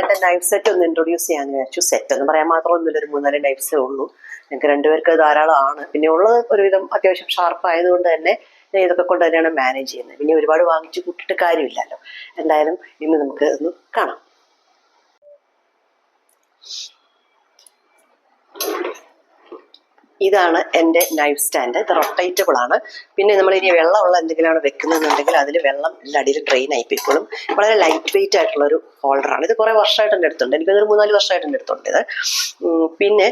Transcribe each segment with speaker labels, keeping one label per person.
Speaker 1: എൻ്റെ knife set ഒന്ന് introduce ചെയ്യാന്ന് വിചാരിച്ചു. സെറ്റ് എന്ന് പറയാൻ മാത്രമൊന്നുമില്ല, ഒരു 3-4 നൈഫ്സേ ഉള്ളൂ. ഞങ്ങൾക്ക് രണ്ടുപേർക്ക് ധാരാളമാണ്. പിന്നെ ഉള്ളത് ഒരുവിധം അത്യാവശ്യം ഷാർപ്പ് ആയതുകൊണ്ട് തന്നെ ഞാൻ ഇതൊക്കെ കൊണ്ട് തന്നെയാണ് മാനേജ് ചെയ്യുന്നത്. പിന്നെ ഒരുപാട് വാങ്ങിച്ച് കൂട്ടിയിട്ട് കാര്യമില്ലല്ലോ. എന്തായാലും ഇന്ന് നമുക്ക് ഒന്ന് കാണാം. ഇതാണ് എൻ്റെ നൈഫ് സ്റ്റാൻഡ്. ഇത് റൊട്ടേറ്റബിൾ ആണ്. പിന്നെ നമ്മൾ ഇനി വെള്ളമുള്ള എന്തെങ്കിലുമാണ് വെക്കുന്നതെന്നുണ്ടെങ്കിൽ അതിൽ വെള്ളം എല്ലാ അടിയിൽ ഡ്രെയിൻ ആയിപ്പോയിക്കോളും. വളരെ ലൈറ്റ് വെയിറ്റ് ആയിട്ടുള്ളൊരു ഹോൾഡറാണ്. ഇത് കുറേ വർഷമായിട്ട് എൻ്റെ അടുത്തുണ്ട്. എനിക്കൊരു 3-4 വർഷമായിട്ട് എൻ്റെ അടുത്തുണ്ട് ഇത്. പിന്നെ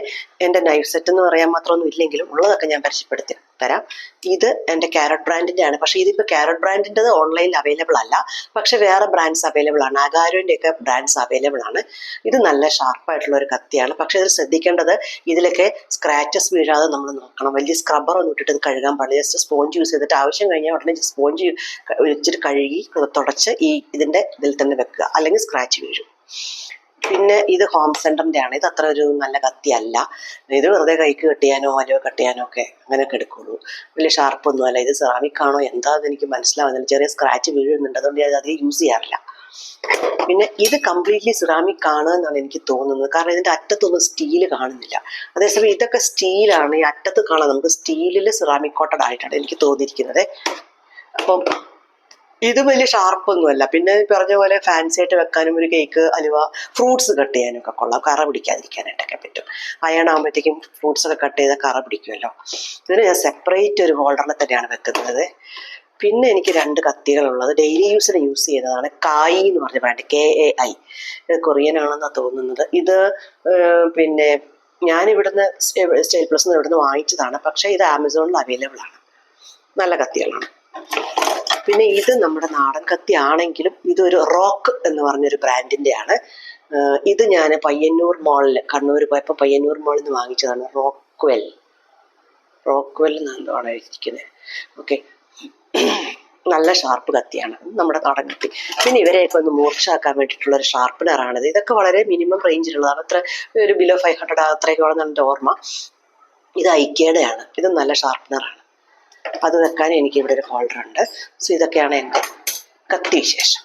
Speaker 1: എൻ്റെ നൈഫ് സെറ്റ് എന്ന് പറയാൻ മാത്രമൊന്നും ഇല്ലെങ്കിലും ഉള്ളതൊക്കെ ഞാൻ പരിചയപ്പെടുത്തി തരാം. ഇത് എൻ്റെ കാരറ്റ് ബ്രാൻഡിൻ്റെ ആണ്. പക്ഷേ ഇതിപ്പോൾ കാരറ്റ് ബ്രാൻഡിൻ്റെത് ഓൺലൈനിൽ അവൈലബിൾ അല്ല. പക്ഷെ വേറെ ബ്രാൻഡ്സ് അവൈലബിൾ ആണ്. അഗാരോൻ്റെ ഒക്കെ ബ്രാൻഡ്സ് അവൈലബിൾ ആണ്. ഇത് നല്ല ഷാർപ്പായിട്ടുള്ള ഒരു കത്തിയാണ്. പക്ഷെ ഇത് ശ്രദ്ധിക്കേണ്ടത് ഇതിലൊക്കെ സ്ക്രാച്ചസ് വീഴാതെ നമ്മൾ നോക്കണം. വലിയ സ്ക്രബ്ബർ ഒന്നും ഇട്ടിട്ട് ഇത് കഴുകാൻ പാടില്ല. ജസ്റ്റ് സ്പോഞ്ച് യൂസ് ചെയ്തിട്ട് ആവശ്യം കഴിഞ്ഞാൽ ഉടനെ സ്പോഞ്ച് വെച്ചിട്ട് കഴുകി തുടച്ച് ഇതിൻ്റെ ഇതിൽ തന്നെ വെക്കുക, അല്ലെങ്കിൽ സ്ക്രാച്ച് വീഴും. പിന്നെ ഇത് ഹോം സെൻറ്ററിൻ്റെ ആണ്. ഇത് അത്ര ഒരു നല്ല കത്തിയല്ല. ഇത് വെറുതെ കൈക്ക് കെട്ടിയാനോ അലോ കെട്ടിയാനോ ഒക്കെ അങ്ങനെയൊക്കെ എടുക്കുള്ളൂ. വലിയ ഷാർപ്പൊന്നും അല്ല. ഇത് സെറാമിക് ആണോ എന്താണെന്ന് എനിക്ക് മനസ്സിലാവുന്നില്ല. ചെറിയ സ്ക്രാച്ച് വീഴുന്നുണ്ട്, അതുകൊണ്ട് ഞാൻ അധികം യൂസ് ചെയ്യാറില്ല. പിന്നെ ഇത് കംപ്ലീറ്റ്ലി സിറാമിക് ആണ് എന്നാണ് എനിക്ക് തോന്നുന്നത്. കാരണം ഇതിൻ്റെ അറ്റത്തൊന്നും സ്റ്റീൽ കാണുന്നില്ല. അതേസമയം ഇതൊക്കെ സ്റ്റീലാണ്. ഈ അറ്റത്ത് കാണാൻ നമുക്ക് സ്റ്റീലിൽ സിറാമിക് കോട്ടഡ് ആയിട്ടാണ് എനിക്ക് തോന്നിയിരിക്കുന്നത്. അപ്പം ഇത് വലിയ ഷാർപ്പൊന്നുമല്ല. പിന്നെ പറഞ്ഞ പോലെ ഫാൻസി ആയിട്ട് വെക്കാനും ഒരു കേക്ക്, അലുവ, ഫ്രൂട്ട്സ് കട്ട് ചെയ്യാനും ഒക്കെ കൊള്ളാം. കറ പിടിക്കാതിരിക്കാനായിട്ടൊക്കെ പറ്റും. അയൺ ആകുമ്പോഴത്തേക്കും ഫ്രൂട്ട്സ് ഒക്കെ കട്ട് ചെയ്താൽ കറ പിടിക്കുമല്ലോ. ഇതിന് ഞാൻ സെപ്പറേറ്റ് ഒരു ഹോൾഡറിനെ തന്നെയാണ് വെക്കുന്നത്. പിന്നെ എനിക്ക് 2 കത്തികളുള്ളത് ഡെയിലി യൂസിന് യൂസ് ചെയ്യുന്നതാണ്. കായി എന്ന് പറഞ്ഞ ബ്രാൻഡ്, KAI. ഇത് കൊറിയൻ ആണെന്നാണ് തോന്നുന്നത്. ഇത് പിന്നെ ഞാനിവിടുന്ന് സ്റ്റൈൽ പ്ലസ് ഇവിടുന്ന് വാങ്ങിച്ചതാണ്. പക്ഷേ ഇത് ആമസോണിൽ അവൈലബിൾ ആണ്. നല്ല കത്തികളാണ്. പിന്നെ ഇത് നമ്മുടെ നാടൻ കത്തി ആണെങ്കിലും ഇതൊരു റോക്ക് എന്ന് പറഞ്ഞൊരു ബ്രാൻഡിൻ്റെ ആണ്. ഇത് ഞാൻ പയ്യന്നൂർ മാളിൽ, കണ്ണൂർ പോയപ്പോൾ പയ്യന്നൂർ മാളിൽ നിന്ന് വാങ്ങിച്ചതാണ്. റോക്ക്വെൽ എന്നാണ് എഴുതിയിരിക്കുന്നത്. ഓക്കെ, നല്ല ഷാർപ്പ് കത്തിയാണ് നമ്മുടെ നാടൻ കത്തി. പിന്നെ ഇവരെയൊക്കെ ഒന്ന് മൂർച്ചയാക്കാൻ വേണ്ടിയിട്ടുള്ളൊരു ഷാർപ്പനറാണിത്. ഇതൊക്കെ വളരെ മിനിമം റേഞ്ചിലുള്ളതാണ്. അത്ര ഒരു ബിലോ 500 അത്രയൊക്കെയാണെന്ന് എൻ്റെ ഓർമ്മ. ഇത് ഐക്കയുടെ ആണ്. ഇത് നല്ല ഷാർപ്പനറാണ്. അത് വെക്കാൻ എനിക്ക് ഇവിടെ ഒരു ഹോൾഡർ ഉണ്ട്. സോ ഇതൊക്കെയാണ് എൻ്റെ കത്തി വിശേഷം.